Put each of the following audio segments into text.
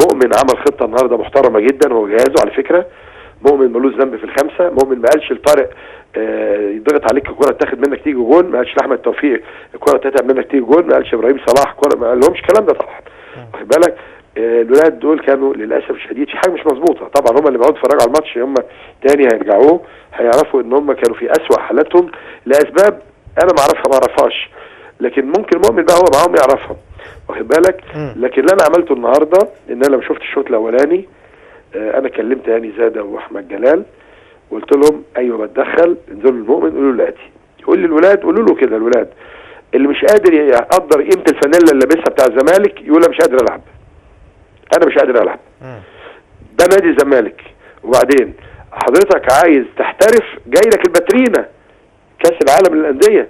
مؤمن عمل خطه النهارده محترمه جدا، هو جهازه على فكره. مؤمن ملوش ذنب في الخمسه. مؤمن ما قالش لطارق يضغط عليك الكره تاخد منك تيجي جون، ما قالش لاحمد توفيق الكره تتعب منك تيجي جون، ما قالش ابراهيم صلاح الكره، ما قالهمش الكلام ده طبعا. واخد بالك؟ الولاد دول كانوا للاسف الشديد في حاجه مش مظبوطه. طبعا هم اللي بيقعدوا يتفرجوا على الماتش هم تاني هيرجعوه هيعرفوا ان هم كانوا في اسوأ حالاتهم لاسباب انا ما اعرفهاش، لكن ممكن مؤمن بقى هو معاهم يعرفها. واخد بالك؟ لكن اللي انا عملته النهارده ان انا لما شفت الشوط الاولاني انا كلمت هاني زاده واحمد جلال وقلت لهم ايوه بتدخل، انزلوا للمؤمن قولوا له الاتي، يقول لي الولاد قولوا له كده، الولاد اللي مش قادر يقدر قيمه الفانيلا اللي لابسها بتاع الزمالك يقول انا مش قادر العب، انا مش قادر العب. ده نادي الزمالك. وبعدين حضرتك عايز تحترف، جاي لك الباترينا كاس العالم للانديه،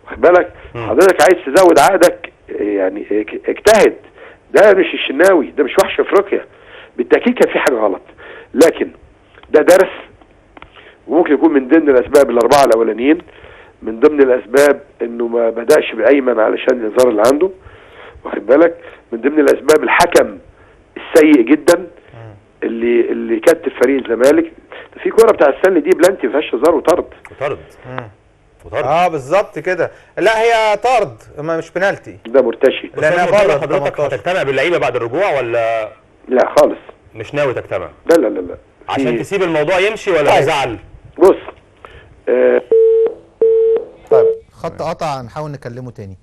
واخد بالك؟ حضرتك عايز تزود عقدك، يعني اجتهد. ده مش الشناوي، ده مش وحش افريقيا. بالتاكيد كان في حاجه غلط، لكن ده درس، وممكن يكون من ضمن الاسباب الاربعه الاولانيين، من ضمن الاسباب انه ما بداش بايمن علشان الانذار اللي عنده، واخد بالك؟ من ضمن الاسباب الحكم السيء جدا اللي كتف فريق الزمالك. في كوره بتاع السن دي بلانتي ما فيهاش هزار وطرد. بالظبط كده. لا هي طرد مش بنالتي، ده مرتشي. لانها بره حضرتك هتجتمع باللعيبه بعد الرجوع ولا لا خالص؟ مش ناوي تجتمع؟ لا لا لا لا عشان تسيب الموضوع يمشي ولا هيزعل؟ بص طيب خط قطع، هنحاول نكلمه تاني.